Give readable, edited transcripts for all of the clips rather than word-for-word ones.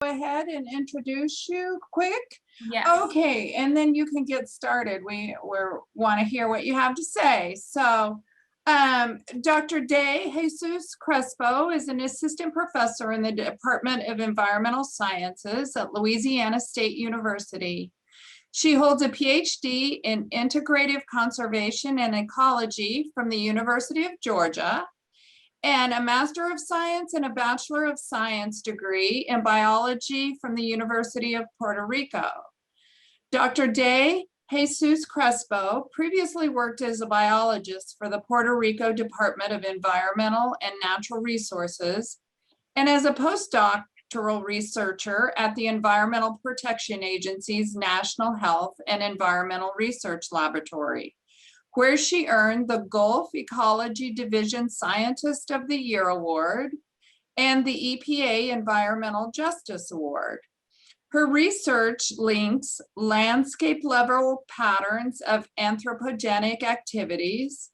Go ahead and introduce you quick. Yes. Okay, and then you can get started. We want to hear what you have to say. So Dr. De Jesus Crespo is an assistant professor in the Department of Environmental Sciences at Louisiana State University. She holds a PhD in integrative conservation and ecology from the University of Georgia, and a Master of Science and a Bachelor of Science degree in biology from the University of Puerto Rico. Dr. De Jesus Crespo previously worked as a biologist for the Puerto Rico Department of Environmental and Natural Resources and as a postdoctoral researcher at the Environmental Protection Agency's National Health and Environmental Research Laboratory, where she earned the Gulf Ecology Division Scientist of the Year Award and the EPA Environmental Justice Award. Her research links landscape level patterns of anthropogenic activities,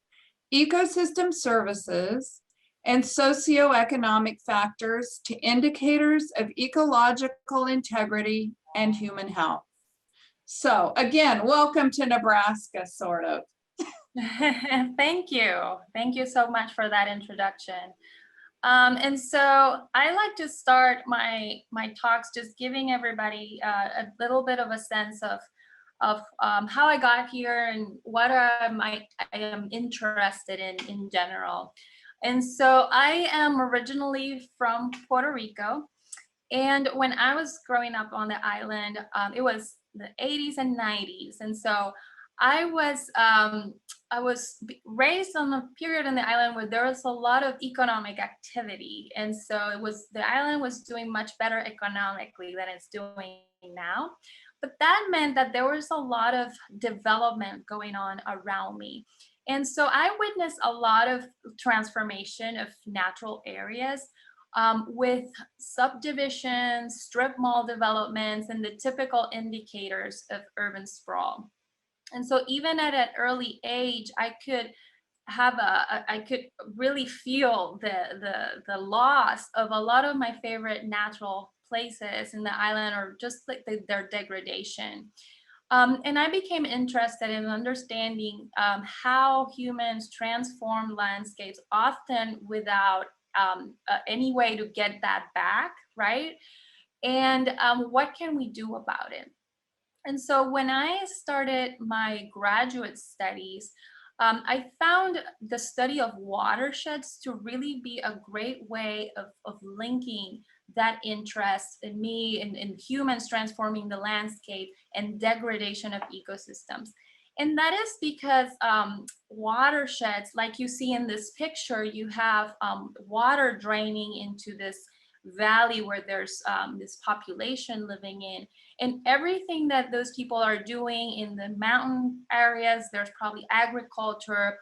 ecosystem services, and socio-economic factors to indicators of ecological integrity and human health. So again, welcome to Nebraska, sort of. Thank you. Thank you so much for that introduction. And so I like to start my talks just giving everybody a little bit of a sense of how I got here and what I am interested in general. And so I am originally from Puerto Rico. And when I was growing up on the island, it was the 80s and 90s. And so I was raised on a period in the island where there was a lot of economic activity. And so the island was doing much better economically than it's doing now. But that meant that there was a lot of development going on around me. And so I witnessed a lot of transformation of natural areas with subdivisions, strip mall developments, and the typical indicators of urban sprawl. And so even at an early age, I could really feel the loss of a lot of my favorite natural places in the island, or just like their degradation. And I became interested in understanding how humans transform landscapes, often without any way to get that back, right? And what can we do about it? And so when I started my graduate studies, I found the study of watersheds to really be a great way of linking that interest in me and in humans transforming the landscape and degradation of ecosystems. And that is because watersheds, like you see in this picture, you have water draining into this valley where there's this population living in, and everything that those people are doing in the mountain areas, there's probably agriculture.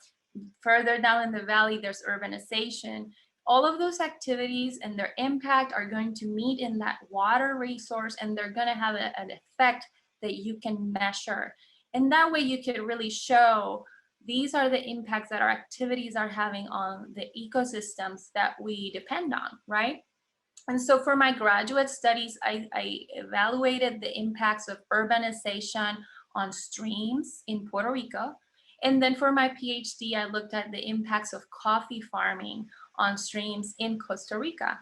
Further down in the valley, there's urbanization. All of those activities and their impact are going to meet in that water resource, and they're going to have an effect that you can measure. And that way you can really show these are the impacts that our activities are having on the ecosystems that we depend on, right? And so for my graduate studies, I evaluated the impacts of urbanization on streams in Puerto Rico. And then for my PhD, I looked at the impacts of coffee farming on streams in Costa Rica.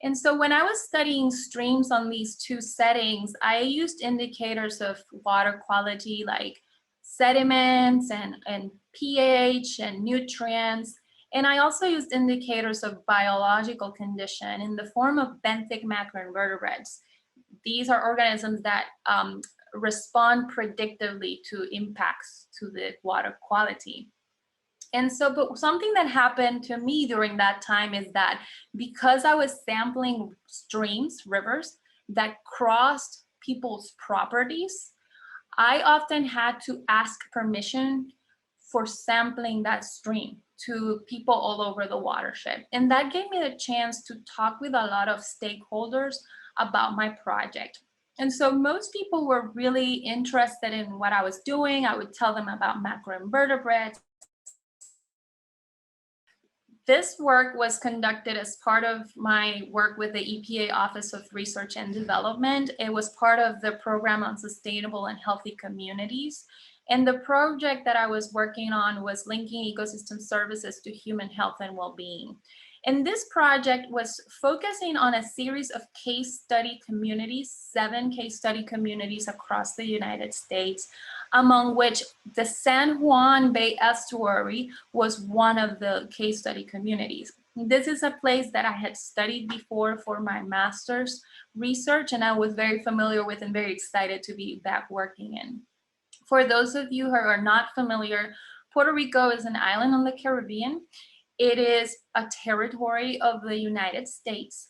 And so when I was studying streams on these two settings, I used indicators of water quality like sediments and pH and nutrients. And I also used indicators of biological condition in the form of benthic macroinvertebrates. These are organisms that respond predictively to impacts to the water quality. And so, but something that happened to me during that time is that because I was sampling streams, rivers that crossed people's properties, I often had to ask permission for sampling that stream to people all over the watershed. And that gave me the chance to talk with a lot of stakeholders about my project. And so most people were really interested in what I was doing. I would tell them about macroinvertebrates, This work was conducted as part of my work with the EPA Office of Research and Development. It was part of the Program on Sustainable and Healthy Communities. And the project that I was working on was linking ecosystem services to human health and well-being. And this project was focusing on a series of case study communities, 7 case study communities across the United States, among which the San Juan Bay Estuary was one of the case study communities. This is a place that I had studied before for my master's research, and I was very familiar with and very excited to be back working in. For those of you who are not familiar, Puerto Rico is an island on the Caribbean. It is a territory of the United States.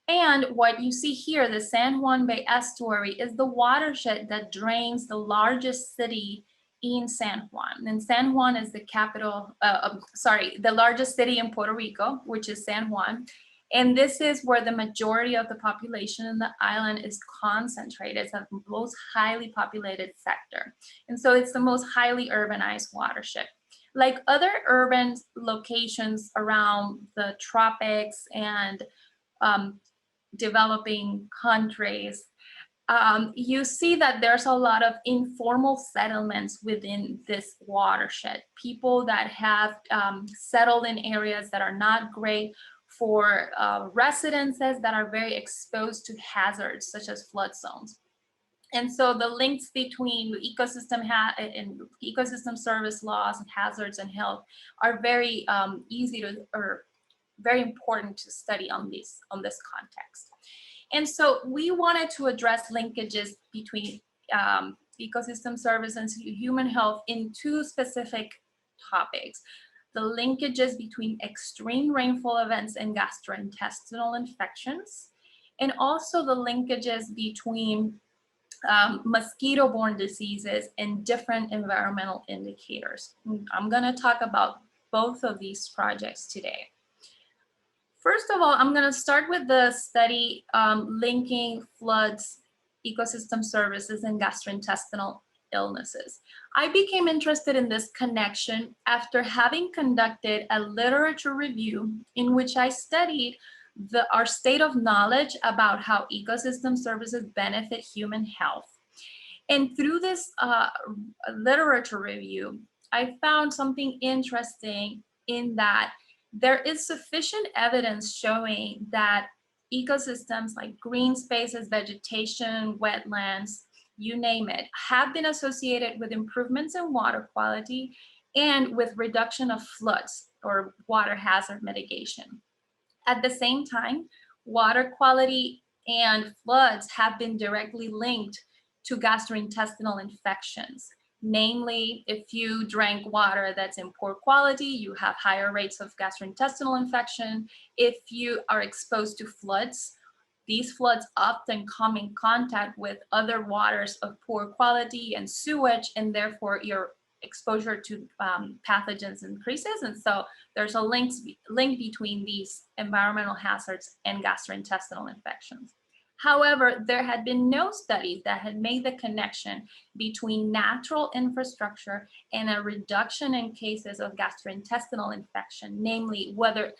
And what you see here, the San Juan Bay Estuary, is the watershed that drains the largest city in San Juan. And San Juan is the capital, the largest city in Puerto Rico, which is San Juan. And this is where the majority of the population in the island is concentrated. It's the most highly populated sector. And so it's the most highly urbanized watershed. Like other urban locations around the tropics and developing countries, you see that there's a lot of informal settlements within this watershed. People that have settled in areas that are not great for residences, that are very exposed to hazards such as flood zones. And so the links between ecosystem service laws and hazards and health are very easy to, or very important to study on this context. And so we wanted to address linkages between ecosystem service and human health in 2 specific topics: the linkages between extreme rainfall events and gastrointestinal infections, and also the linkages between mosquito-borne diseases and different environmental indicators. I'm going to talk about both of these projects today. First of all, I'm going to start with the study linking floods, ecosystem services, and gastrointestinal illnesses. I became interested in this connection after having conducted a literature review in which I studied our state of knowledge about how ecosystem services benefit human health. And through this literature review, I found something interesting in that there is sufficient evidence showing that ecosystems like green spaces, vegetation, wetlands, you name it, have been associated with improvements in water quality and with reduction of floods or water hazard mitigation. At the same time, water quality and floods have been directly linked to gastrointestinal infections. Namely, if you drank water that's in poor quality, you have higher rates of gastrointestinal infection. If you are exposed to floods, these floods often come in contact with other waters of poor quality and sewage, and therefore your exposure to pathogens increases. And so there's a link between these environmental hazards and gastrointestinal infections. However, there had been no studies that had made the connection between natural infrastructure and a reduction in cases of gastrointestinal infection, namely whether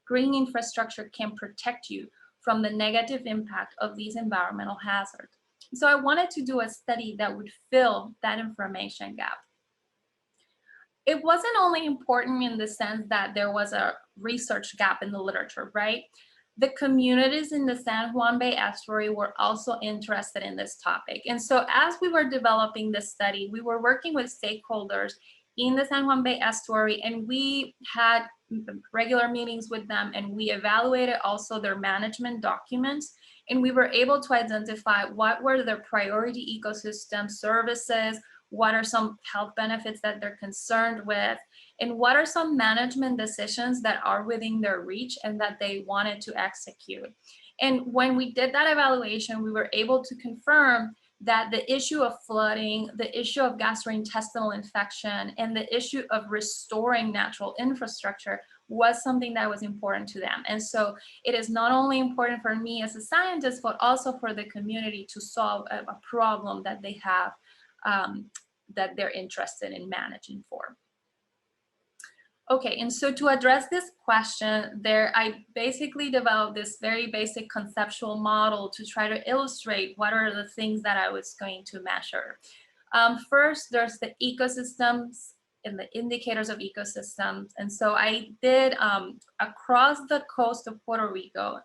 green infrastructure can protect you from the negative impact of these environmental hazards. So I wanted to do a study that would fill that information gap. It wasn't only important in the sense that there was a research gap in the literature, right? The communities in the San Juan Bay Estuary were also interested in this topic. And so as we were developing this study, we were working with stakeholders in the San Juan Bay Estuary, and we had regular meetings with them, and we evaluated also their management documents, and we were able to identify what were their priority ecosystem services, what are some health benefits that they're concerned with, and what are some management decisions that are within their reach and that they wanted to execute. And when we did that evaluation, we were able to confirm that the issue of flooding, the issue of gastrointestinal infection, and the issue of restoring natural infrastructure was something that was important to them. And so it is not only important for me as a scientist, but also for the community to solve a problem that they have that they're interested in managing for. Okay, and so to address this question, I basically developed this very basic conceptual model to try to illustrate what are the things that I was going to measure. First, there's the ecosystems and the indicators of ecosystems. And so I did, across the coast of Puerto Rico,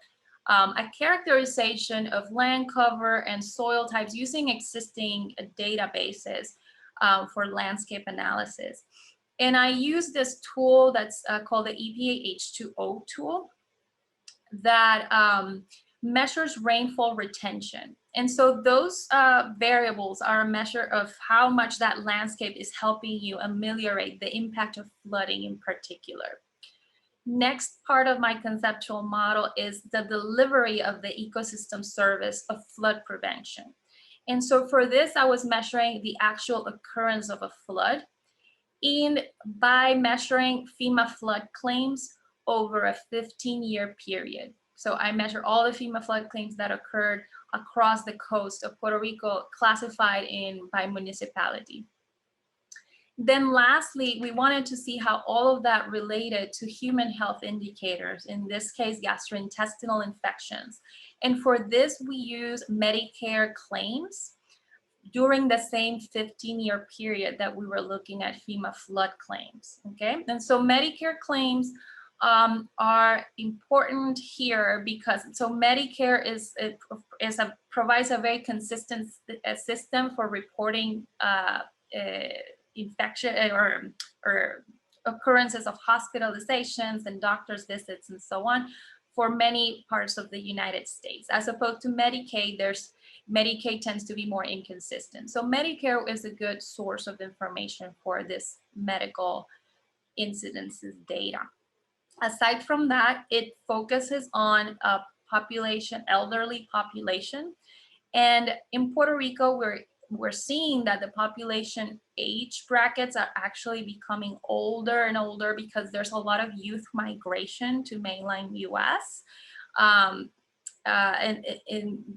a characterization of land cover and soil types using existing databases for landscape analysis. And I use this tool that's called the EPA H2O tool that measures rainfall retention. And so those variables are a measure of how much that landscape is helping you ameliorate the impact of flooding in particular. Next part of my conceptual model is the delivery of the ecosystem service of flood prevention. And so for this, I was measuring the actual occurrence of a flood by measuring FEMA flood claims over a 15-year period. So I measure all the FEMA flood claims that occurred across the coast of Puerto Rico, classified by municipality. Then lastly, we wanted to see how all of that related to human health indicators, in this case, gastrointestinal infections. And for this, we use Medicare claims during the same 15-year period that we were looking at FEMA flood claims, okay? And so Medicare claims are important here because, so Medicare provides a very consistent system for reporting infection or occurrences of hospitalizations and doctor's visits and so on for many parts of the United States. As opposed to Medicaid, Medicaid tends to be more inconsistent. So Medicare is a good source of information for this medical incidences data. Aside from that, it focuses on a population, elderly population. And in Puerto Rico, we're seeing that the population age brackets are actually becoming older and older because there's a lot of youth migration to mainland US. And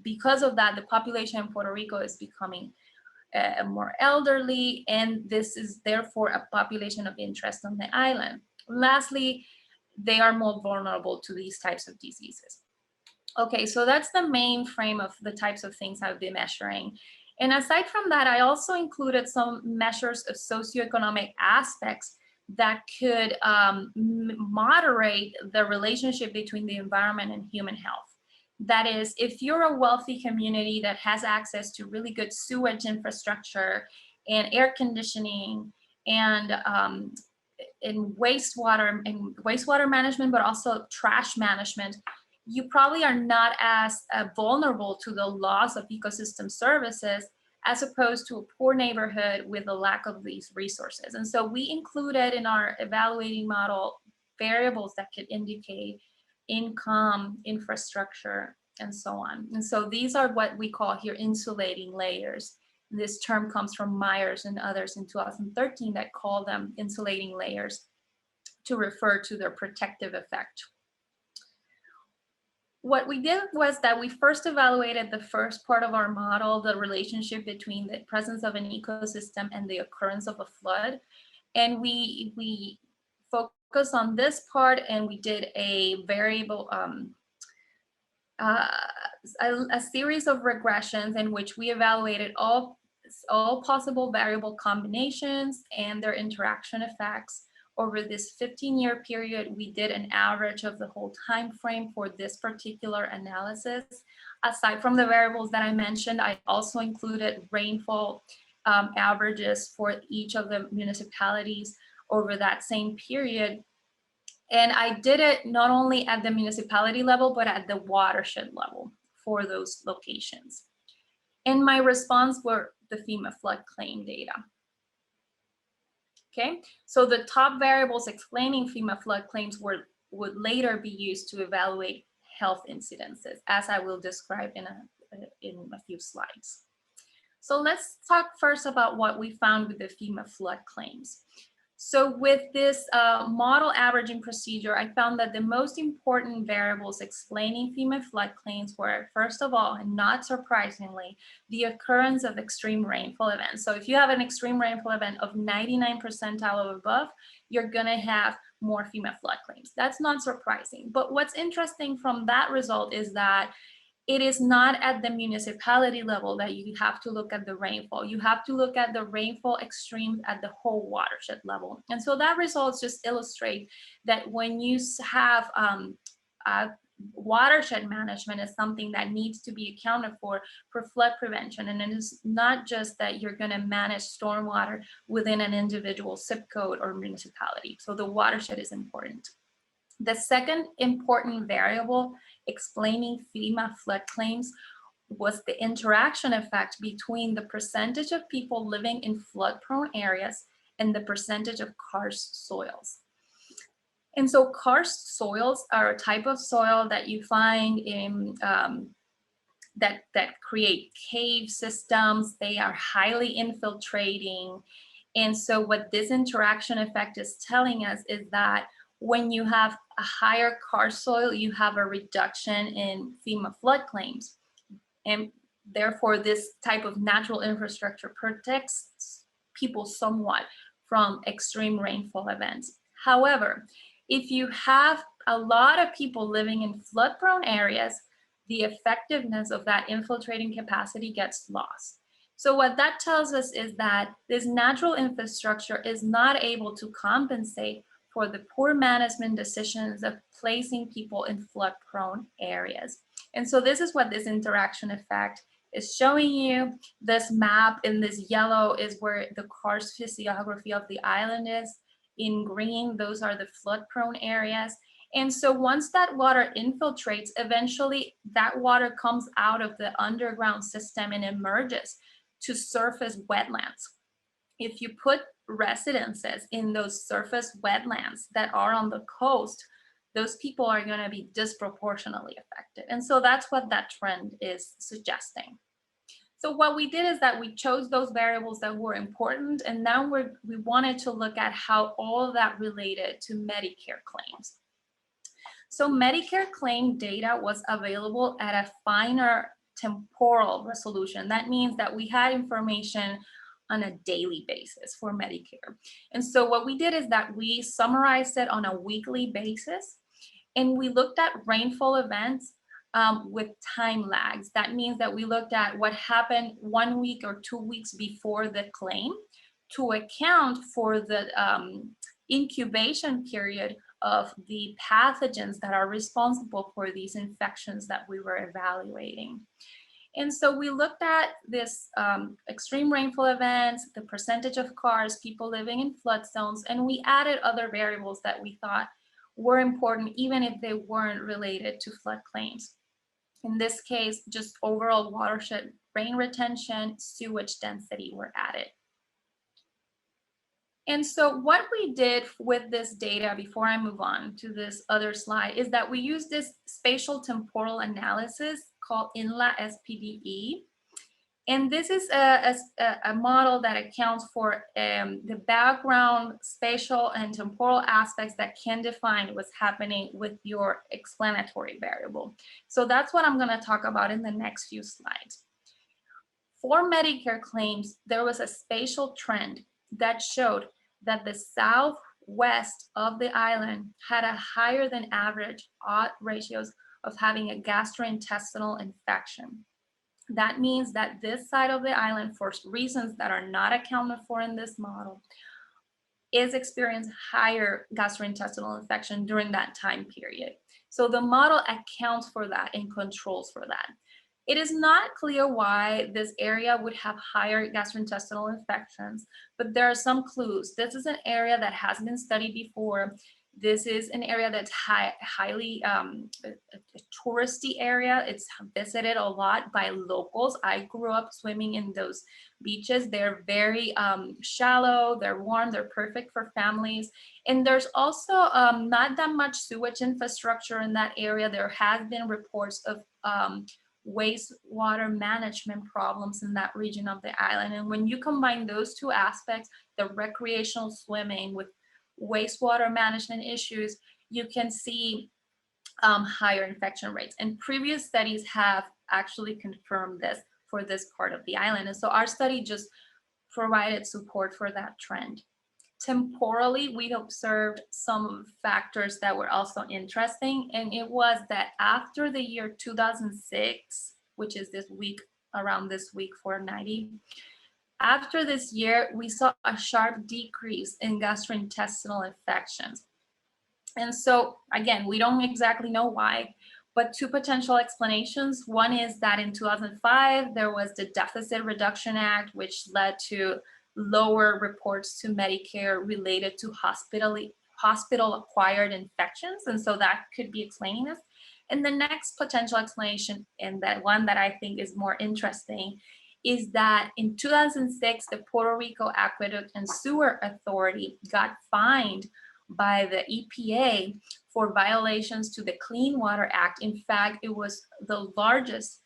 because of that, the population in Puerto Rico is becoming more elderly, and this is therefore a population of interest on the island. Lastly, they are more vulnerable to these types of diseases. Okay, so that's the main frame of the types of things I've been measuring. And aside from that, I also included some measures of socioeconomic aspects that could moderate the relationship between the environment and human health. That is, if you're a wealthy community that has access to really good sewage infrastructure and air conditioning and wastewater management, but also trash management, you probably are not as vulnerable to the loss of ecosystem services as opposed to a poor neighborhood with a lack of these resources. And so we included in our evaluating model variables that could indicate income, infrastructure, and so on. And so these are what we call here insulating layers. This term comes from Myers and others in 2013 that call them insulating layers to refer to their protective effect. What we did was that we first evaluated the first part of our model, the relationship between the presence of an ecosystem and the occurrence of a flood. And we focused on this part, and we did a variable, a series of regressions in which we evaluated all possible variable combinations and their interaction effects. Over this 15-year period, we did an average of the whole time frame for this particular analysis. Aside from the variables that I mentioned, I also included rainfall averages for each of the municipalities over that same period. And I did it not only at the municipality level, but at the watershed level for those locations. And my response were the FEMA flood claim data. Okay, so the top variables explaining FEMA flood claims would later be used to evaluate health incidences, as I will describe in a few slides. So let's talk first about what we found with the FEMA flood claims. So with this model averaging procedure, I found that the most important variables explaining FEMA flood claims were, first of all, and not surprisingly, the occurrence of extreme rainfall events. So if you have an extreme rainfall event of 99 percentile or above, you're gonna have more FEMA flood claims. That's not surprising. But what's interesting from that result is that it is not at the municipality level that you have to look at the rainfall. You have to look at the rainfall extremes at the whole watershed level. And so that results just illustrate that when you have watershed management is something that needs to be accounted for flood prevention. And it is not just that you're going to manage stormwater within an individual zip code or municipality. So the watershed is important. The second important variable explaining FEMA flood claims was the interaction effect between the percentage of people living in flood-prone areas and the percentage of karst soils. And so karst soils are a type of soil that you find in that create cave systems. They are highly infiltrating. And so what this interaction effect is telling us is that when you have a higher karst soil, you have a reduction in FEMA flood claims. And therefore, this type of natural infrastructure protects people somewhat from extreme rainfall events. However, if you have a lot of people living in flood-prone areas, the effectiveness of that infiltrating capacity gets lost. So what that tells us is that this natural infrastructure is not able to compensate for the poor management decisions of placing people in flood-prone areas. And so this is what this interaction effect is showing you. This map in this yellow is where the karst physiography of the island is. In green, those are the flood-prone areas. And so once that water infiltrates, eventually that water comes out of the underground system and emerges to surface wetlands. If you put residences in those surface wetlands that are on the coast, those people are going to be disproportionately affected. And so that's what that trend is suggesting. So what we did is that we chose those variables that were important, and now we wanted to look at how all of that related to Medicare claims. So Medicare claim data was available at a finer temporal resolution. That means that we had information on a daily basis for Medicare. And so what we did is that we summarized it on a weekly basis, and we looked at rainfall events with time lags. That means that we looked at what happened 1 week or 2 weeks before the claim to account for the incubation period of the pathogens that are responsible for these infections that we were evaluating. And so we looked at this extreme rainfall events, the percentage of karst, people living in flood zones, and we added other variables that we thought were important, even if they weren't related to flood claims. In this case, just overall watershed rain retention, sewage density were added. And so what we did with this data, before I move on to this other slide, is that we used this spatial temporal analysis called INLA SPDE. And this is a model that accounts for the background spatial and temporal aspects that can define what's happening with your explanatory variable. So that's what I'm going to talk about in the next few slides. For Medicare claims, there was a spatial trend that showed that the southwest of the island had a higher than average odds ratios of having a gastrointestinal infection. That means that this side of the island, for reasons that are not accounted for in this model, is experiencing higher gastrointestinal infection during that time period. So the model accounts for that and controls for that. It is not clear why this area would have higher gastrointestinal infections, but there are some clues. This is an area that has been studied before. This is an area that's highly a touristy area. It's visited a lot by locals. I grew up swimming in those beaches. They're very shallow, they're warm, they're perfect for families. And there's also not that much sewage infrastructure in that area. There has been reports of wastewater management problems in that region of the island. And when you combine those two aspects, the recreational swimming with wastewater management issues, you can see higher infection rates. And previous studies have actually confirmed this for this part of the island. And so our study just provided support for that trend. Temporally, we observed some factors that were also interesting, and it was that after the year 2006, which is this week, around this week 490, after this year, we saw a sharp decrease in gastrointestinal infections. And so, again, we don't exactly know why, but two potential explanations. One is that in 2005, there was the Deficit Reduction Act, which led to lower reports to Medicare related to hospital-acquired infections. And so that could be explaining this. And the next potential explanation, and that one that I think is more interesting, is that in 2006, the Puerto Rico Aqueduct and Sewer Authority got fined by the EPA for violations to the Clean Water Act. In fact, it was the largest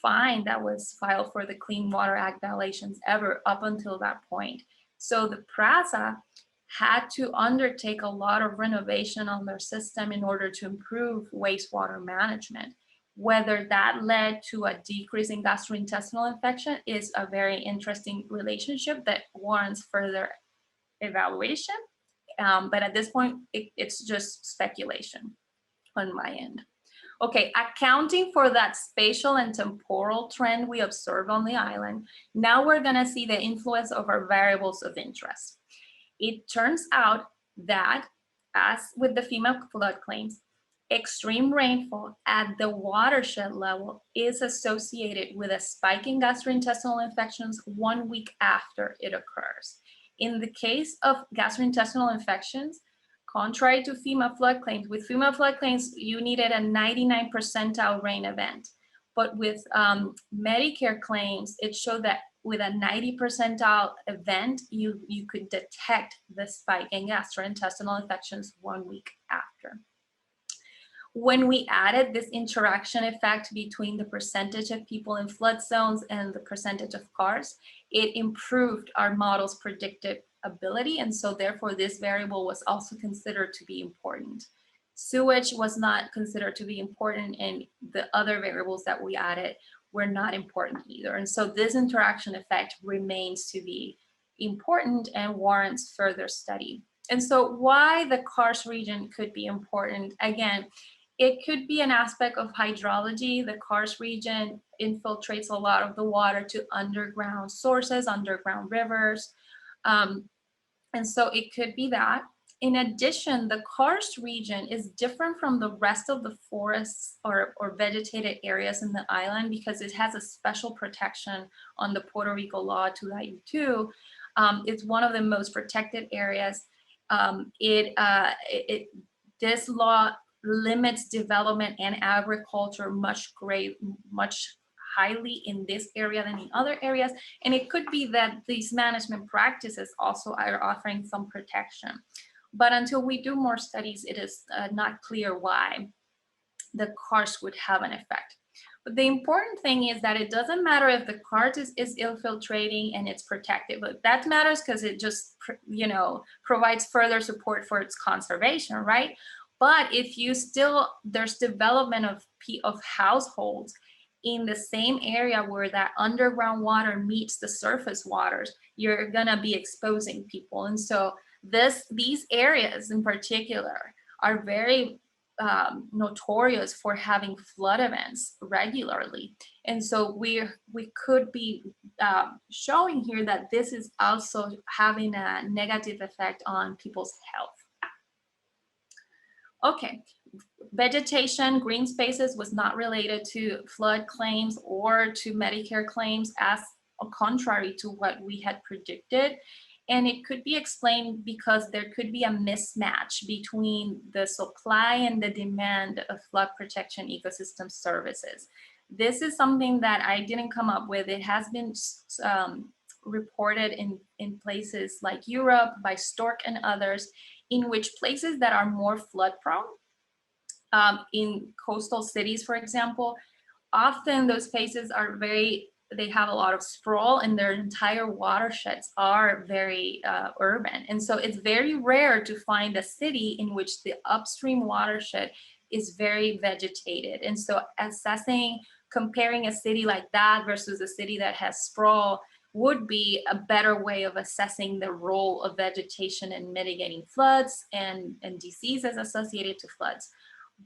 fine that was filed for the Clean Water Act violations ever up until that point. So the PRASA had to undertake a lot of renovation on their system in order to improve wastewater management. Whether that led to a decrease in gastrointestinal infection is a very interesting relationship that warrants further evaluation. But at this point, it's just speculation on my end. Okay, accounting for that spatial and temporal trend we observe on the island, now we're gonna see the influence of our variables of interest. It turns out that, as with the FEMA floodplains, extreme rainfall at the watershed level is associated with a spike in gastrointestinal infections 1 week after it occurs. In the case of gastrointestinal infections, contrary to FEMA floodplains, with FEMA floodplains, you needed a 99 percentile rain event. But with Medicare claims, it showed that with a 90 percentile event, you could detect the spike in gastrointestinal infections 1 week after. When we added this interaction effect between the percentage of people in flood zones and the percentage of cars, it improved our model's predictive ability. And so therefore this variable was also considered to be important. Sewage was not considered to be important, and the other variables that we added were not important either. And so this interaction effect remains to be important and warrants further study. And so why the karst region could be important, again, it could be an aspect of hydrology. The karst region infiltrates a lot of the water to underground sources, underground rivers. And so it could be that. In addition, the karst region is different from the rest of the forests or vegetated areas in the island because it has a special protection on the Puerto Rico Law 292. It's one of the most protected areas. This law limits development and agriculture much highly in this area than in other areas. And it could be that these management practices also are offering some protection. But until we do more studies, it is not clear why the karst would have an effect. But the important thing is that it doesn't matter if the karst is infiltrating and it's protected, but that matters because it just, provides further support for its conservation, right? But if there's development of households in the same area where that underground water meets the surface waters, you're gonna be exposing people. And so these areas in particular are very notorious for having flood events regularly. And so we could be showing here that this is also having a negative effect on people's health. Okay, vegetation, green spaces was not related to flood claims or to Medicare claims, as contrary to what we had predicted. And it could be explained because there could be a mismatch between the supply and the demand of flood protection ecosystem services. This is something that I didn't come up with. It has been reported in places like Europe by Stork and others, in which places that are more flood prone, in coastal cities, for example, often those places are they have a lot of sprawl and their entire watersheds are very urban. And so it's very rare to find a city in which the upstream watershed is very vegetated. And so comparing a city like that versus a city that has sprawl would be a better way of assessing the role of vegetation in mitigating floods and diseases associated to floods.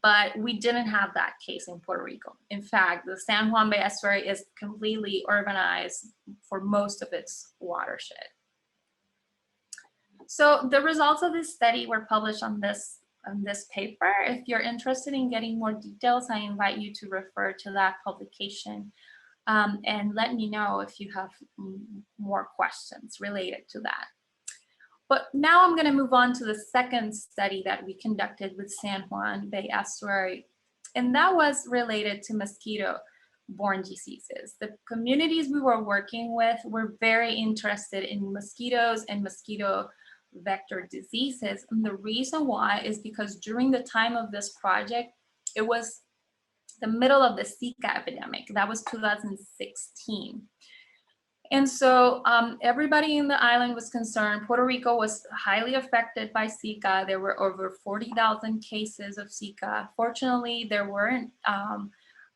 But we didn't have that case in Puerto Rico. In fact, the San Juan Bay Estuary is completely urbanized for most of its watershed. So the results of this study were published on this paper. If you're interested in getting more details, I invite you to refer to that publication and let me know if you have more questions related to that. But now I'm going to move on to the second study that we conducted with San Juan Bay Estuary, and that was related to mosquito-borne diseases. The communities we were working with were very interested in mosquitoes and mosquito vector diseases, and the reason why is because during the time of this project, it was the middle of the Zika epidemic. That was 2016. And so everybody in the island was concerned. Puerto Rico was highly affected by Zika. There were over 40,000 cases of Zika. Fortunately, there weren't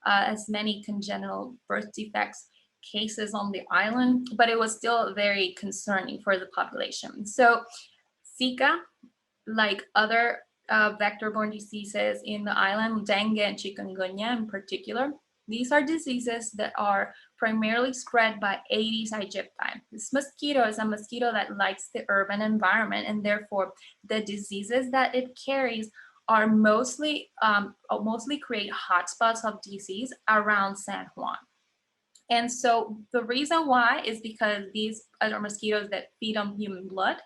as many congenital birth defects cases on the island, but it was still very concerning for the population. So Zika, like other vector-borne diseases in the island, dengue and chikungunya in particular, these are diseases that are primarily spread by Aedes aegypti. This mosquito is a mosquito that likes the urban environment, and therefore the diseases that it carries are mostly create hotspots of disease around San Juan. And so the reason why is because these are mosquitoes that feed on human blood,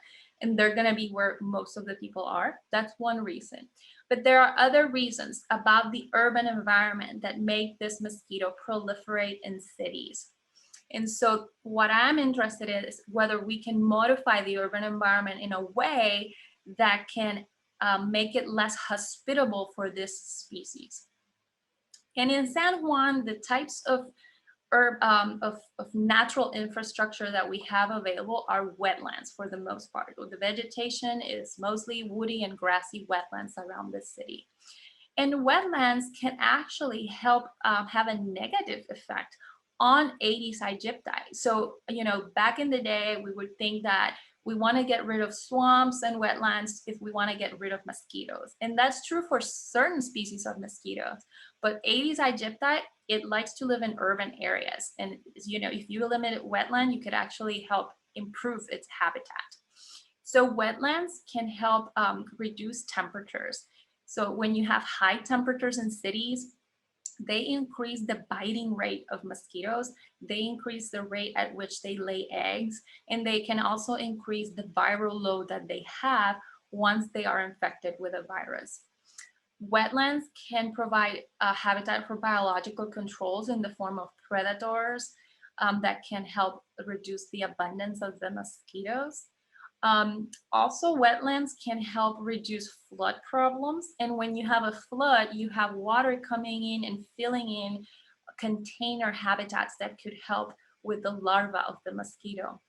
and they're going to be where most of the people are. That's one reason. But there are other reasons about the urban environment that make this mosquito proliferate in cities. And so what I'm interested in is whether we can modify the urban environment in a way that can make it less hospitable for this species. And in San Juan, the types of natural infrastructure that we have available are wetlands for the most part. The vegetation is mostly woody and grassy wetlands around the city. And wetlands can actually help have a negative effect on Aedes aegypti. So, you know, back in the day, we would think that we want to get rid of swamps and wetlands if we want to get rid of mosquitoes. And that's true for certain species of mosquitoes. But Aedes aegypti, it likes to live in urban areas. And, you know, if you eliminate wetland, you could actually help improve its habitat. So wetlands can help reduce temperatures. So when you have high temperatures in cities, they increase the biting rate of mosquitoes, they increase the rate at which they lay eggs, and they can also increase the viral load that they have once they are infected with a virus. Wetlands can provide a habitat for biological controls in the form of predators that can help reduce the abundance of the mosquitoes. Also, wetlands can help reduce flood problems. And when you have a flood, you have water coming in and filling in container habitats that could help with the larva of the mosquito.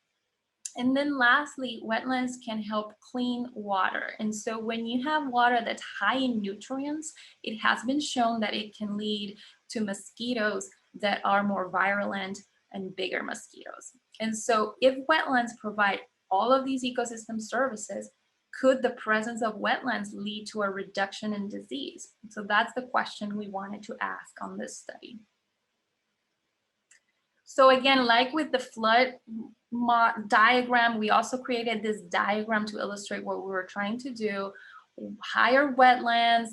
And then lastly, wetlands can help clean water. And so when you have water that's high in nutrients, it has been shown that it can lead to mosquitoes that are more virulent and bigger mosquitoes. And so if wetlands provide all of these ecosystem services, could the presence of wetlands lead to a reduction in disease? So that's the question we wanted to ask on this study. So again, like with the flood diagram, we also created this diagram to illustrate what we were trying to do. Higher wetlands,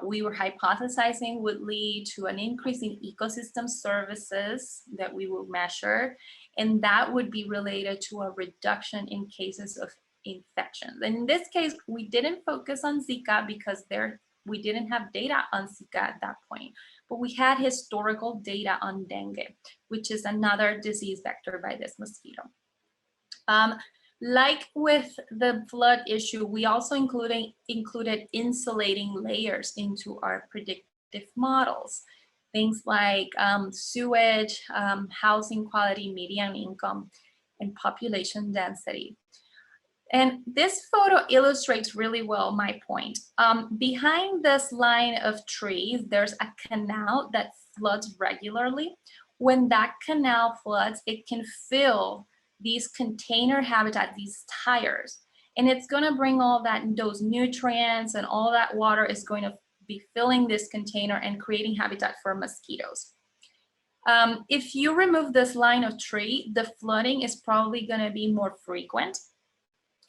we were hypothesizing would lead to an increase in ecosystem services that we will measure, and that would be related to a reduction in cases of infections. And in this case, we didn't focus on Zika because we didn't have data on Zika at that point, but we had historical data on dengue, which is another disease vector by this mosquito. Like with the flood issue, we also included insulating layers into our predictive models. Things like sewage, housing quality, median income, and population density. And this photo illustrates really well my point. Behind this line of trees, there's a canal that floods regularly. When that canal floods, it can fill these container habitat, these tires, and it's going to bring all that, those nutrients and all that water is going to be filling this container and creating habitat for mosquitoes. If you remove this line of tree, the flooding is probably going to be more frequent.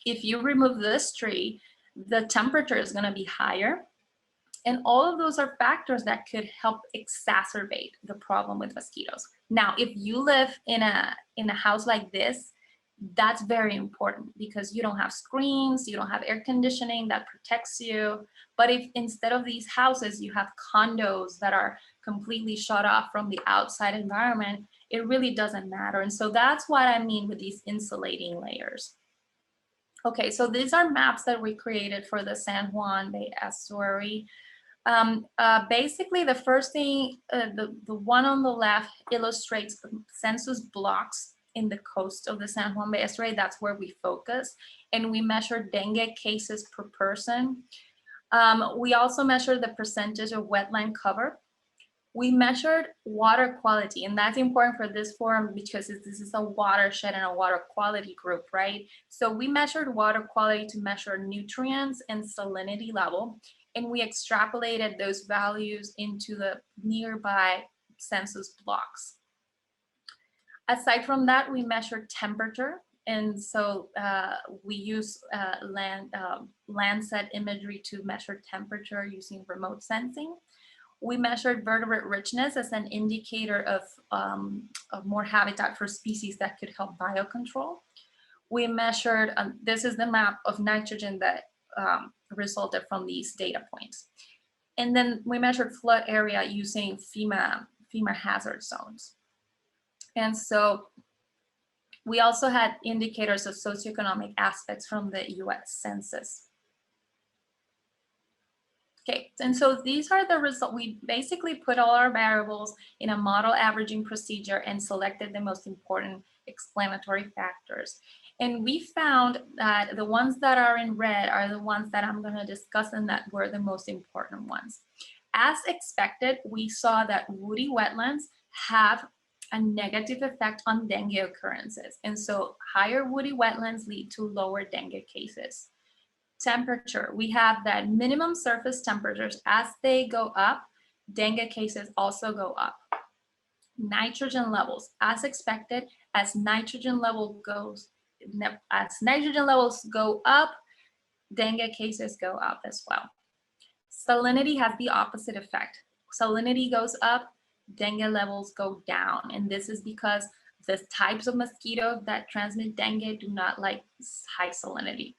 If you remove this tree, the temperature is going to be higher. And all of those are factors that could help exacerbate the problem with mosquitoes. Now, if you live in a house like this, that's very important because you don't have screens, you don't have air conditioning that protects you. But if instead of these houses, you have condos that are completely shut off from the outside environment, it really doesn't matter. And so that's what I mean with these insulating layers. Okay, so these are maps that we created for the San Juan Bay Estuary. Basically, the first thing, the one on the left illustrates census blocks in the coast of the San Juan Bay Estuary. That's where we focus, and we measure dengue cases per person. We also measure the percentage of wetland cover. We measured water quality, and that's important for this forum because this is a watershed and a water quality group, right? So we measured water quality to measure nutrients and salinity level, and we extrapolated those values into the nearby census blocks. Aside from that, we measured temperature, and so we use Landsat imagery to measure temperature using remote sensing. We measured vertebrate richness as an indicator of more habitat for species that could help biocontrol. We measured, this is the map of nitrogen that resulted from these data points. And then we measured flood area using FEMA hazard zones. And so we also had indicators of socioeconomic aspects from the US Census. Okay, and so these are the results. We basically put all our variables in a model averaging procedure and selected the most important explanatory factors. And we found that the ones that are in red are the ones that I'm going to discuss and that were the most important ones. As expected, we saw that woody wetlands have a negative effect on dengue occurrences. And so higher woody wetlands lead to lower dengue cases. Temperature, we have that minimum surface temperatures, as they go up, dengue cases also go up. Nitrogen levels, as expected, as nitrogen levels go up, dengue cases go up as well. Salinity has the opposite effect. Salinity goes up, dengue levels go down, and this is because the types of mosquitoes that transmit dengue do not like high salinity.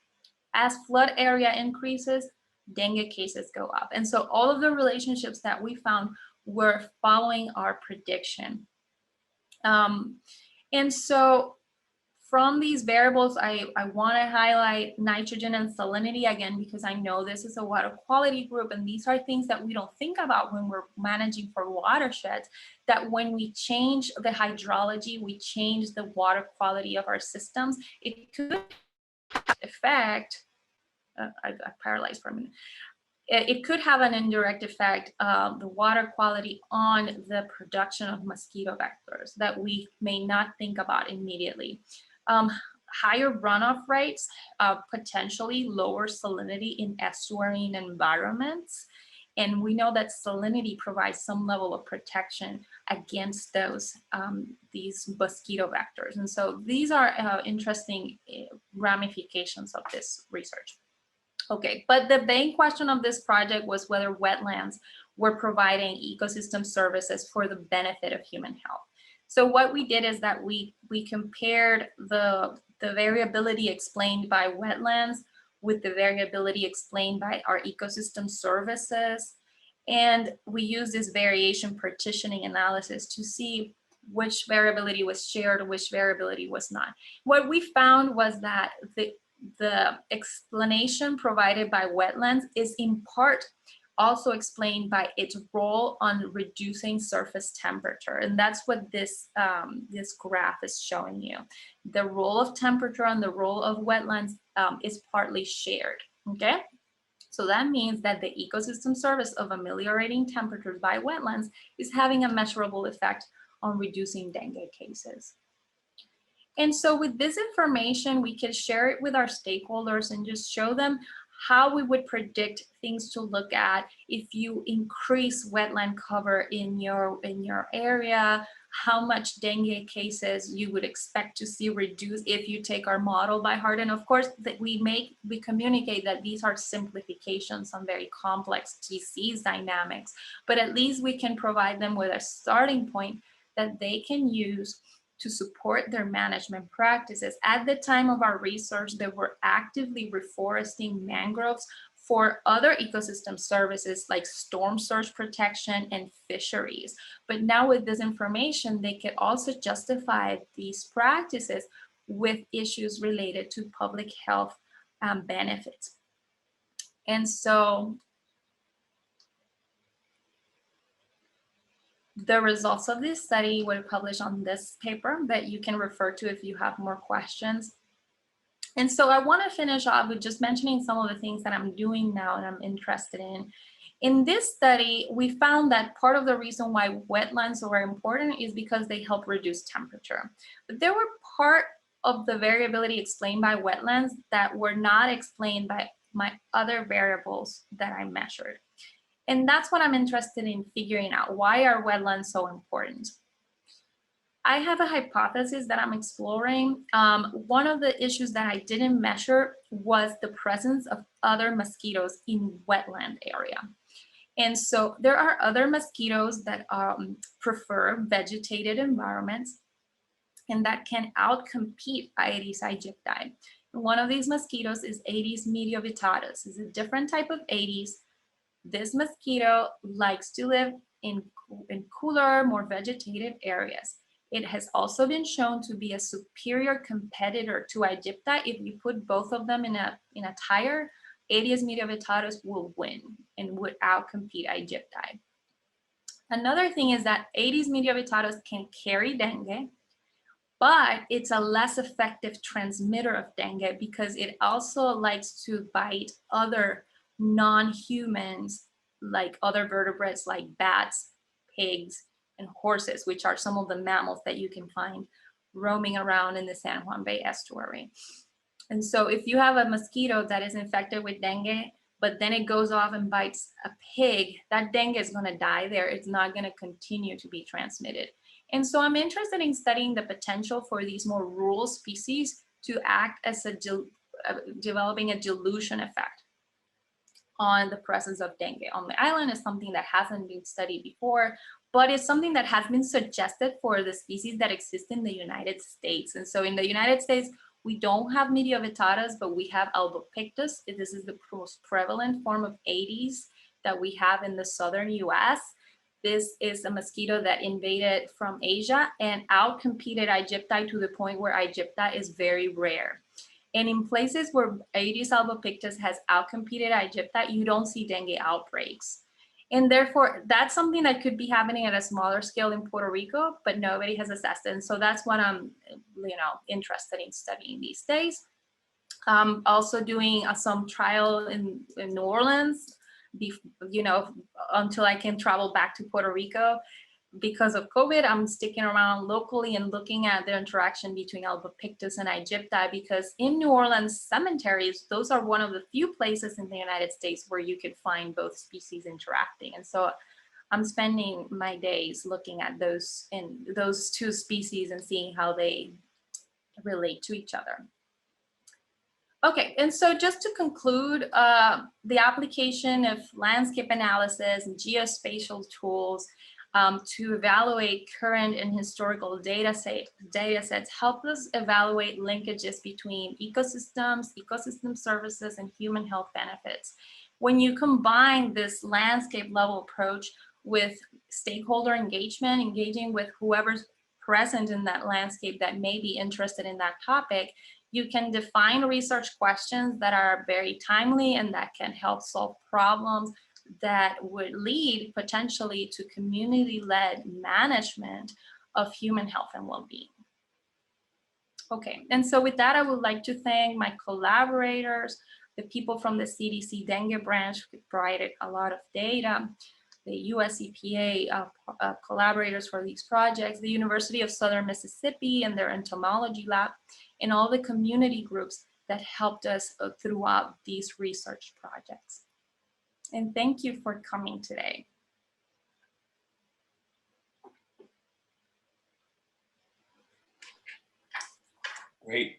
As flood area increases, dengue cases go up. And so all of the relationships that we found were following our prediction. And so from these variables, I want to highlight nitrogen and salinity again, because I know this is a water quality group, and these are things that we don't think about when we're managing for watersheds, that when we change the hydrology, we change the water quality of our systems, it could effect, I paralyzed for a minute. It could have an indirect effect of the water quality on the production of mosquito vectors that we may not think about immediately. Higher runoff rates potentially lower salinity in estuarine environments. And we know that salinity provides some level of protection against these mosquito vectors. And so these are interesting ramifications of this research. Okay, but the main question of this project was whether wetlands were providing ecosystem services for the benefit of human health. So what we did is that we compared the variability explained by wetlands with the variability explained by our ecosystem services. And we used this variation partitioning analysis to see which variability was shared, which variability was not. What we found was that the explanation provided by wetlands is in part also explained by its role on reducing surface temperature. And that's what this graph is showing you. The role of temperature and the role of wetlands is partly shared, okay? So that means that the ecosystem service of ameliorating temperatures by wetlands is having a measurable effect on reducing dengue cases. And so with this information, we can share it with our stakeholders and just show them how we would predict things to look at if you increase wetland cover in your area, how much dengue cases you would expect to see reduced if you take our model by heart. And of course, that we communicate that these are simplifications on very complex disease dynamics, but at least we can provide them with a starting point that they can use to support their management practices. At the time of our research, they were actively reforesting mangroves for other ecosystem services like storm surge protection and fisheries. But now with this information, they can also justify these practices with issues related to public health benefits. And so the results of this study were published on this paper that you can refer to if you have more questions. And so I want to finish off with just mentioning some of the things that I'm doing now and I'm interested in. In this study, we found that part of the reason why wetlands are important is because they help reduce temperature. But there were part of the variability explained by wetlands that were not explained by my other variables that I measured. And that's what I'm interested in figuring out. Why are wetlands so important? I have a hypothesis that I'm exploring. One of the issues that I didn't measure was the presence of other mosquitoes in wetland area. And so there are other mosquitoes that prefer vegetated environments and that can outcompete Aedes aegypti. And one of these mosquitoes is Aedes mediovittatus. It's a different type of Aedes. This mosquito likes to live in cooler, more vegetated areas. It has also been shown to be a superior competitor to Aegypti. If you put both of them in a tire, Aedes mediovittatus will win and would outcompete Aegypti. Another thing is that Aedes mediovittatus can carry dengue, but it's a less effective transmitter of dengue because it also likes to bite other non-humans, like other vertebrates like bats, pigs, and horses, which are some of the mammals that you can find roaming around in the San Juan Bay estuary. And so if you have a mosquito that is infected with dengue, but then it goes off and bites a pig, that dengue is going to die there. It's not going to continue to be transmitted. And so I'm interested in studying the potential for these more rural species to act as developing a dilution effect on the presence of dengue on the island. Is something that hasn't been studied before, but it's something that has been suggested for the species that exist in the United States. And so in the United States, we don't have mediovittatus, but we have albopictus. This is the most prevalent form of Aedes that we have in the southern US. This is a mosquito that invaded from Asia and outcompeted Aegypti to the point where Aegypti is very rare. And in places where Aedes albopictus has outcompeted Aegypti, you don't see dengue outbreaks. And therefore, that's something that could be happening at a smaller scale in Puerto Rico, but nobody has assessed it. And so that's what I'm, interested in studying these days. Also doing some trial in New Orleans, until I can travel back to Puerto Rico. Because of COVID, I'm sticking around locally and looking at the interaction between albopictus and Aegypti, because in New Orleans cemeteries, those are one of the few places in the United States where you could find both species interacting. And so I'm spending my days looking at those two species and seeing how they relate to each other. Okay, and so just to conclude, the application of landscape analysis and geospatial tools to evaluate current and historical data sets help us evaluate linkages between ecosystems, ecosystem services, and human health benefits. When you combine this landscape level approach with stakeholder engagement, engaging with whoever's present in that landscape that may be interested in that topic, you can define research questions that are very timely and that can help solve problems that would lead potentially to community-led management of human health and well-being. Okay, and so with that, I would like to thank my collaborators, the people from the CDC dengue branch who provided a lot of data. the US EPA collaborators for these projects, the University of Southern Mississippi and their entomology lab, and all the community groups that helped us throughout these research projects. And thank you for coming today. Great.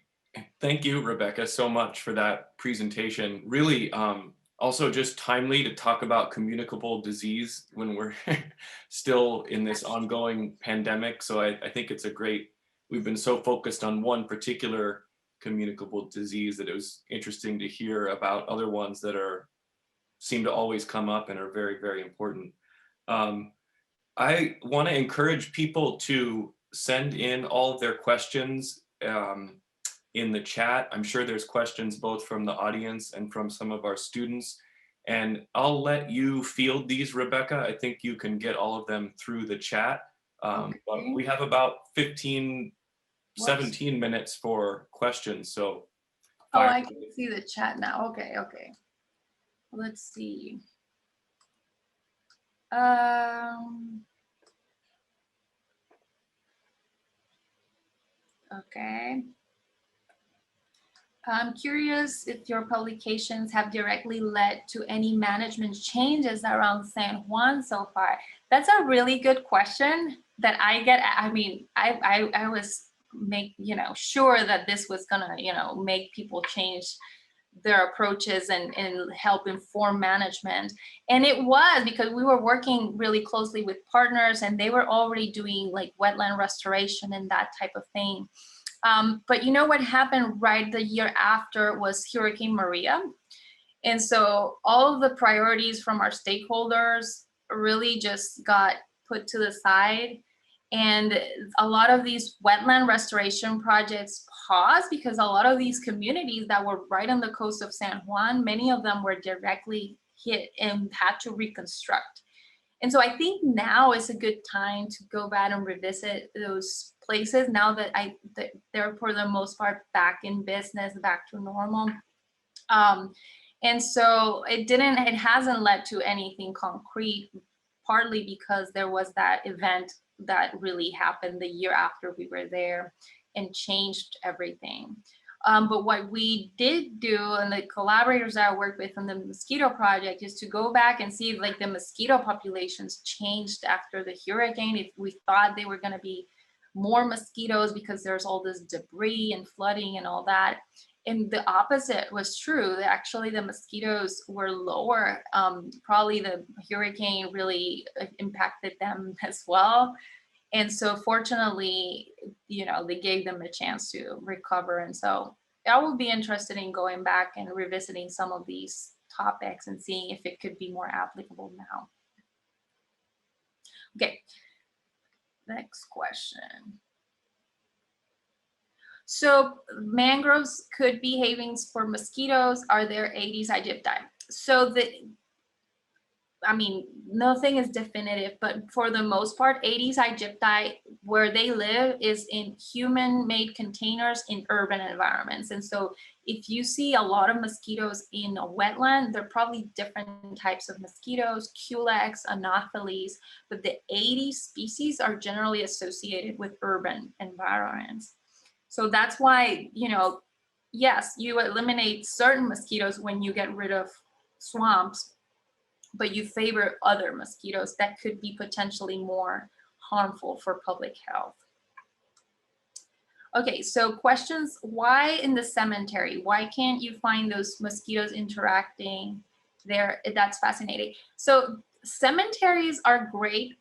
Thank you, Rebecca, so much for that presentation. Really, also just timely to talk about communicable disease when we're still in this ongoing pandemic. So I think it's a great, we've been so focused on one particular communicable disease that it was interesting to hear about other ones that seem to always come up and are very, very important. I want to encourage people to send in all of their questions in the chat. I'm sure there's questions both from the audience and from some of our students. And I'll let you field these, Rebecca. I think you can get all of them through the chat. Okay. But we have about 17 minutes for questions. So oh, I can see the chat now. Okay, okay. Let's see. Okay. I'm curious if your publications have directly led to any management changes around San Juan so far. That's a really good question that I get. I mean, I was sure that this was gonna, make people change their approaches and help inform management. And it was because we were working really closely with partners and they were already doing like wetland restoration and that type of thing. But you know what happened right the year after was Hurricane Maria. And so all of the priorities from our stakeholders really just got put to the side. And a lot of these wetland restoration projects paused because a lot of these communities that were right on the coast of San Juan, many of them were directly hit and had to reconstruct. And so I think now is a good time to go back and revisit those places now that they're for the most part back in business, back to normal. And so it hasn't led to anything concrete, partly because there was that event that really happened the year after we were there and changed everything. But what we did do, and the collaborators that I worked with on the mosquito project, is to go back and see if like the mosquito populations changed after the hurricane, if we thought they were going to be more mosquitoes because there's all this debris and flooding and all that. And the opposite was true. Actually, the mosquitoes were lower. Probably the hurricane really impacted them as well. And so fortunately, they gave them a chance to recover. And so I will be interested in going back and revisiting some of these topics and seeing if it could be more applicable now. Okay, next question. So mangroves could be havens for mosquitoes. Are there Aedes aegypti? So nothing is definitive, but for the most part, Aedes aegypti, where they live is in human-made containers in urban environments. And so if you see a lot of mosquitoes in a wetland, they're probably different types of mosquitoes, Culex, Anopheles, but the Aedes species are generally associated with urban environments. So that's why, yes, you eliminate certain mosquitoes when you get rid of swamps, but you favor other mosquitoes that could be potentially more harmful for public health. Okay, so questions, why in the cemetery? Why can't you find those mosquitoes interacting there? That's fascinating. So cemeteries are great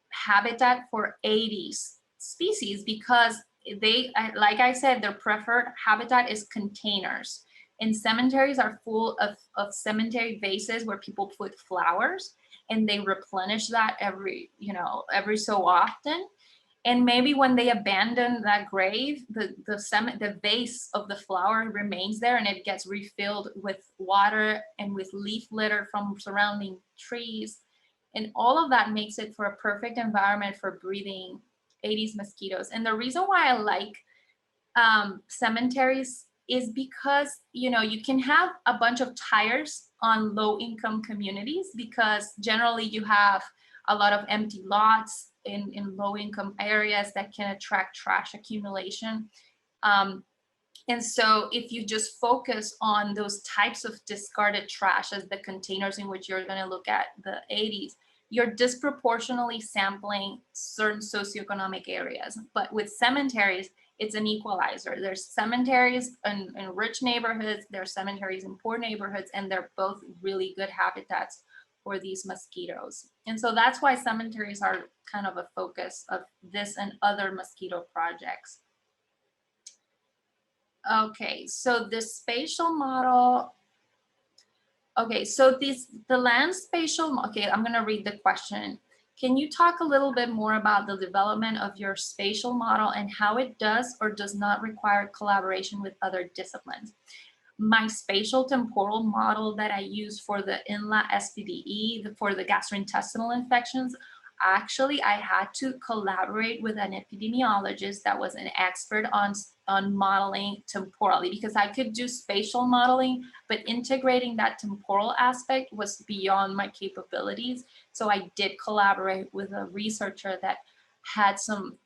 habitat for Aedes species because they, like I said, their preferred habitat is containers. And cemeteries are full of cemetery vases where people put flowers and they replenish that every so often. And maybe when they abandon that grave, the vase of the flower remains there and it gets refilled with water and with leaf litter from surrounding trees. And all of that makes it for a perfect environment for breeding Aedes mosquitoes. And the reason why I like cemeteries is because, you can have a bunch of tires on low-income communities, because generally you have a lot of empty lots in low-income areas that can attract trash accumulation. And so if you just focus on those types of discarded trash as the containers in which you're going to look at the 80s, you're disproportionately sampling certain socioeconomic areas. But with cemeteries, it's an equalizer. There's cemeteries in rich neighborhoods, there's cemeteries in poor neighborhoods, and they're both really good habitats for these mosquitoes. And so that's why cemeteries are kind of a focus of this and other mosquito projects. Okay, so the spatial model. Okay, so the land spatial, okay, I'm gonna read the question. Can you talk a little bit more about the development of your spatial model and how it does or does not require collaboration with other disciplines? My spatial temporal model that I use for the INLA SPDE, for the gastrointestinal infections, actually I had to collaborate with an epidemiologist that was an expert on modeling temporally, because I could do spatial modeling, but integrating that temporal aspect was beyond my capabilities. So I did collaborate with a researcher that had some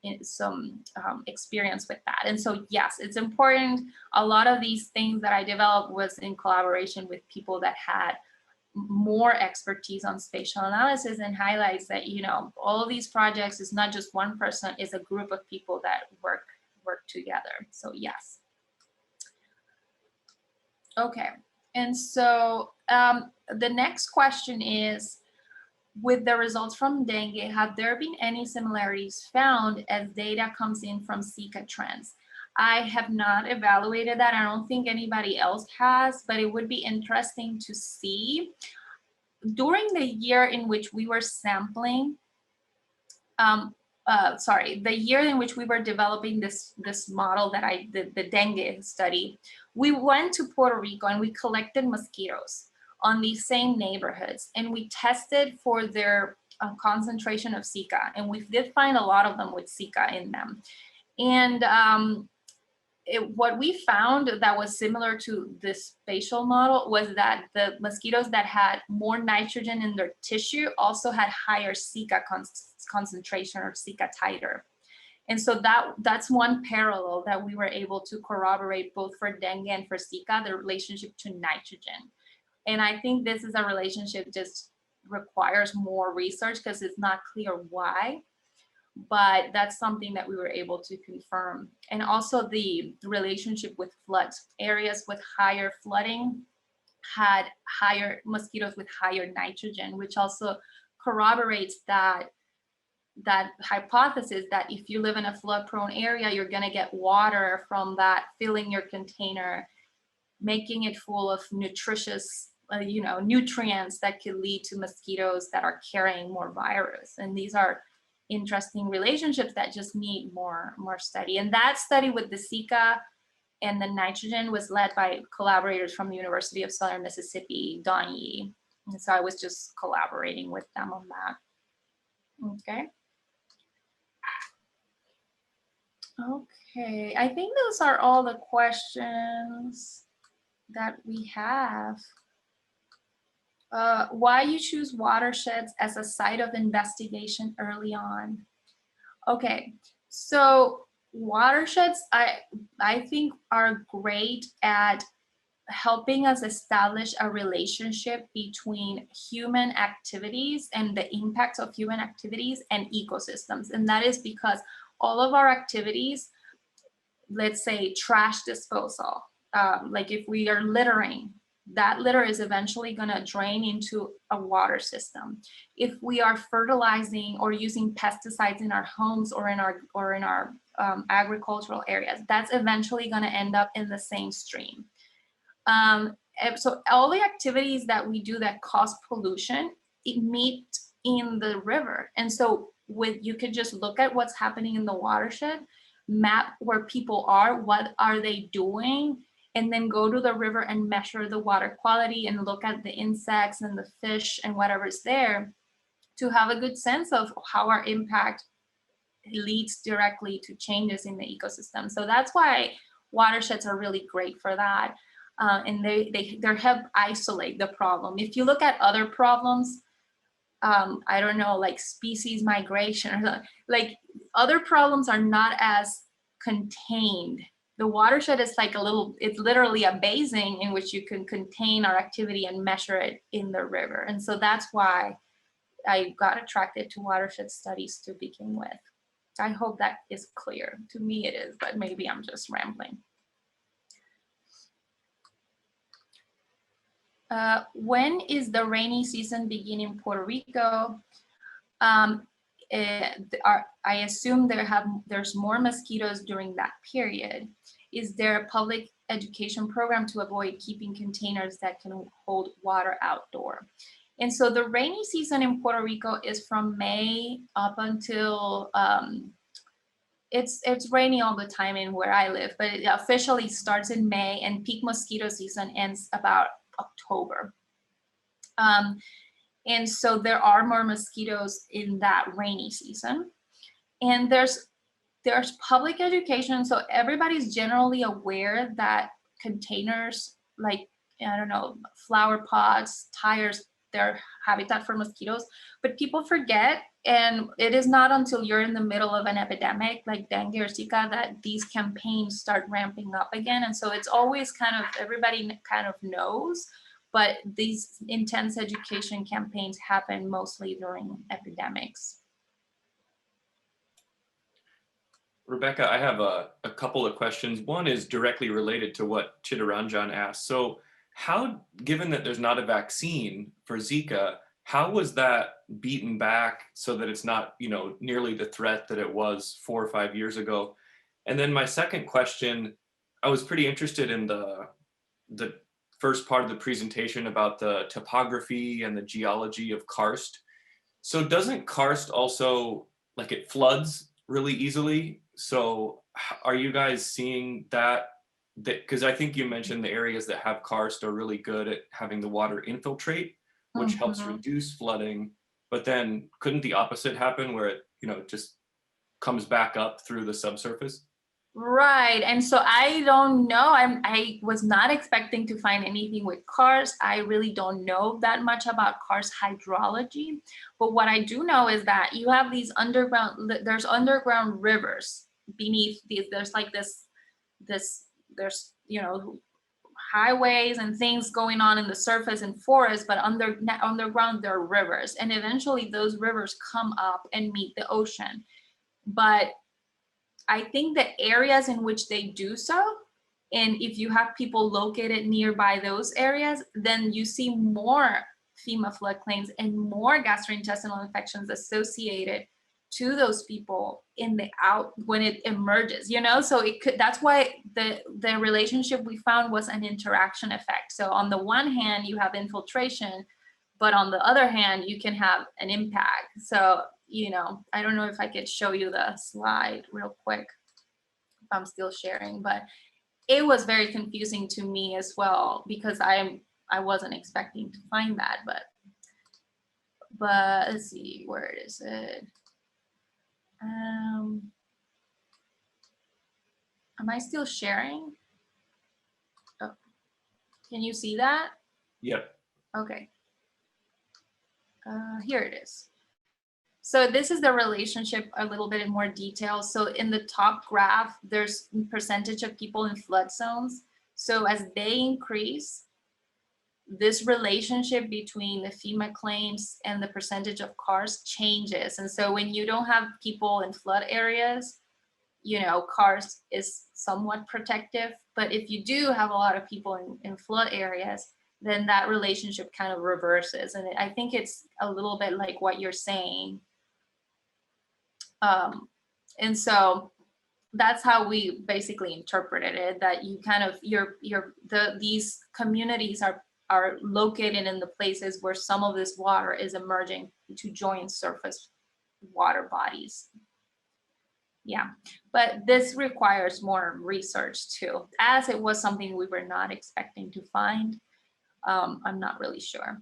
experience with that. And so yes, it's important. A lot of these things that I developed was in collaboration with people that had more expertise on spatial analysis, and highlights that, you know, all of these projects is not just one person, it's a group of people that work together. So yes. Okay, and so the next question is, with the results from dengue, have there been any similarities found as data comes in from Zika trends? I have not evaluated that. I don't think anybody else has, but it would be interesting to see. During the year in which we were sampling, the year in which we were developing this model that I did, the dengue study, we went to Puerto Rico and we collected mosquitoes on these same neighborhoods, and we tested for their concentration of Zika, and we did find a lot of them with Zika in them. And what we found that was similar to this spatial model was that the mosquitoes that had more nitrogen in their tissue also had higher Zika concentration or Zika titer. And so that's one parallel that we were able to corroborate both for dengue and for Zika, the relationship to nitrogen. And I think this is a relationship just requires more research because it's not clear why, but that's something that we were able to confirm. And also the relationship with floods. Areas with higher flooding had higher mosquitoes with higher nitrogen, which also corroborates that hypothesis that if you live in a flood prone area, you're going to get water from that filling your container, making it full of nutritious nutrients that could lead to mosquitoes that are carrying more virus. And these are interesting relationships that just need more study. And that study with the Zika and the nitrogen was led by collaborators from the University of Southern Mississippi, Don Yee. And so I was just collaborating with them on that. Okay. Okay, I think those are all the questions that we have. Why you choose watersheds as a site of investigation early on? Okay, so watersheds, I think are great at helping us establish a relationship between human activities and the impacts of human activities and ecosystems. And that is because all of our activities, let's say trash disposal, like if we are littering, that litter is eventually going to drain into a water system. If we are fertilizing or using pesticides in our homes or in our agricultural areas, that's eventually going to end up in the same stream. So all the activities that we do that cause pollution, it meet in the river. And so you could just look at what's happening in the watershed, map where people are, what are they doing, and then go to the river and measure the water quality and look at the insects and the fish and whatever's there to have a good sense of how our impact leads directly to changes in the ecosystem. So that's why watersheds are really great for that. and they help isolate the problem. If you look at other problems, I don't know, like species migration, or like other problems are not as contained. The watershed is like it's literally a basin in which you can contain our activity and measure it in the river. And so that's why I got attracted to watershed studies to begin with. I hope that is clear. To me it is, but maybe I'm just rambling. When is the rainy season begin in Puerto Rico? I assume there's more mosquitoes during that period. Is there a public education program to avoid keeping containers that can hold water outdoor? And so the rainy season in Puerto Rico is from May up until, it's rainy all the time in where I live, but it officially starts in May, and peak mosquito season ends about October. And so there are more mosquitoes in that rainy season. And there's public education, so everybody's generally aware that containers, like, I don't know, flower pots, tires, they're habitat for mosquitoes, but people forget, and it is not until you're in the middle of an epidemic like dengue or Zika that these campaigns start ramping up again. And so it's always kind of, everybody kind of knows, but these intense education campaigns happen mostly during epidemics. Rebecca, I have a couple of questions. One is directly related to what Chittaranjan asked. So how, given that there's not a vaccine for Zika, how was that beaten back so that it's not, you know, nearly the threat that it was 4 or 5 years ago? And then my second question, I was pretty interested in the first part of the presentation about the topography and the geology of karst. So doesn't karst also, like, it floods really easily? So are you guys seeing that? Because I think you mentioned the areas that have karst are really good at having the water infiltrate, which helps reduce flooding. But then couldn't the opposite happen where it, you know, just comes back up through the subsurface? Right, and so I don't know. I was not expecting to find anything with karst. I really don't know that much about karst hydrology, but what I do know is that you have these there's underground rivers beneath these. There's like there's, you know, highways and things going on in the surface and forests, but underground there are rivers, and eventually those rivers come up and meet the ocean. But I think the areas in which they do so, and if you have people located nearby those areas, then you see more FEMA floodplains and more gastrointestinal infections associated to those people in the when it emerges, you know. So it could, that's why the relationship we found was an interaction effect. So on the one hand you have infiltration, but on the other hand you can have an impact. So, you know, I don't know if I could show you the slide real quick if I'm still sharing, but it was very confusing to me as well, because I wasn't expecting to find that, but let's see, where is it? Am I still sharing? Oh, can you see that? Yep. Okay. Here it is. So this is the relationship a little bit in more detail. So in the top graph, there's percentage of people in flood zones. So as they increase, this relationship between the FEMA claims and the percentage of karst changes. And so when you don't have people in flood areas, you know, karst is somewhat protective. But if you do have a lot of people in flood areas, then that relationship kind of reverses. And I think it's a little bit like what you're saying. And so that's how we basically interpreted it, that you kind of, these communities are located in the places where some of this water is emerging to join surface water bodies. Yeah, but this requires more research too, as it was something we were not expecting to find. I'm not really sure.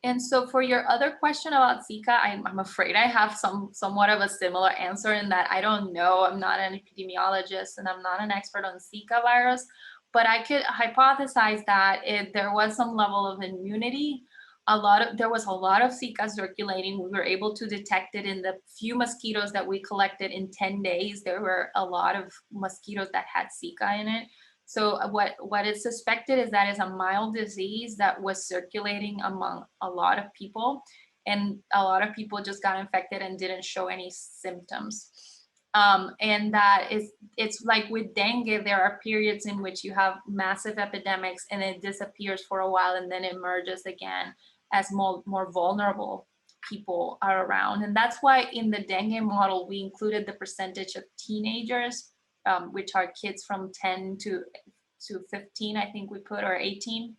And so for your other question about Zika, I'm afraid I have somewhat of a similar answer in that I don't know. I'm not an epidemiologist and I'm not an expert on Zika virus, but I could hypothesize that if there was some level of immunity, there was a lot of Zika circulating. We were able to detect it in the few mosquitoes that we collected in 10 days. There were a lot of mosquitoes that had Zika in it. So what is suspected is that it's a mild disease that was circulating among a lot of people, and a lot of people just got infected and didn't show any symptoms. And that it's like with dengue, there are periods in which you have massive epidemics and it disappears for a while and then emerges again as more vulnerable people are around. And that's why in the dengue model, we included the percentage of teenagers, which are kids from 10 to 15, I think we put, or 18,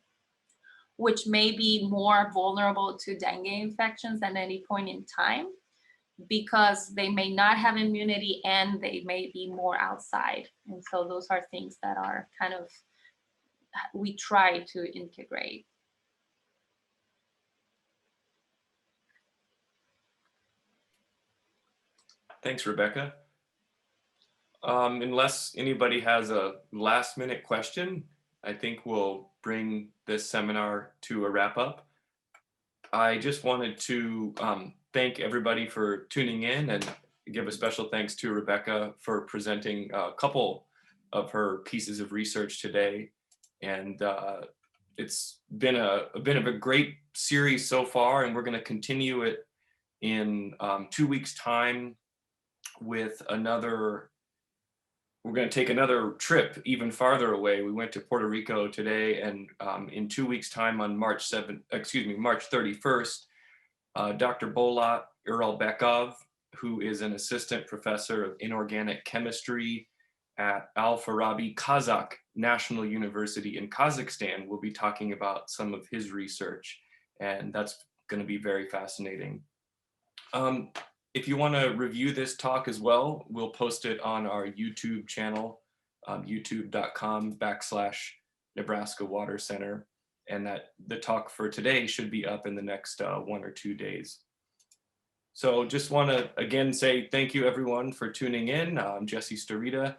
which may be more vulnerable to dengue infections at any point in time, because they may not have immunity and they may be more outside. And so those are things that are kind of, we try to integrate. Thanks, Rebecca. Unless anybody has a last minute question, I think we'll bring this seminar to a wrap up. I just wanted to thank everybody for tuning in and give a special thanks to Rebecca for presenting a couple of her pieces of research today. And it's been a bit of a great series so far, and we're going to continue it in 2 weeks' time with another. We're going to take another trip even farther away. We went to Puerto Rico today, and in 2 weeks' time on March 31st, Dr. Bolat Uralbekov, who is an assistant professor of inorganic chemistry at Al-Farabi Kazakh National University in Kazakhstan, will be talking about some of his research, and that's going to be very fascinating. If you want to review this talk as well, we'll post it on our YouTube channel, youtube.com/Nebraska Water Center. And that the talk for today should be up in the next 1 or 2 days. So just want to again say thank you everyone for tuning in. I'm Jesse Starita.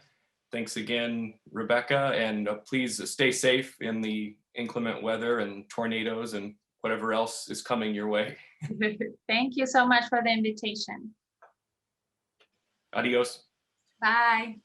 Thanks again, Rebecca, and please stay safe in the inclement weather and tornadoes and whatever else is coming your way. Thank you so much for the invitation. Adios. Bye.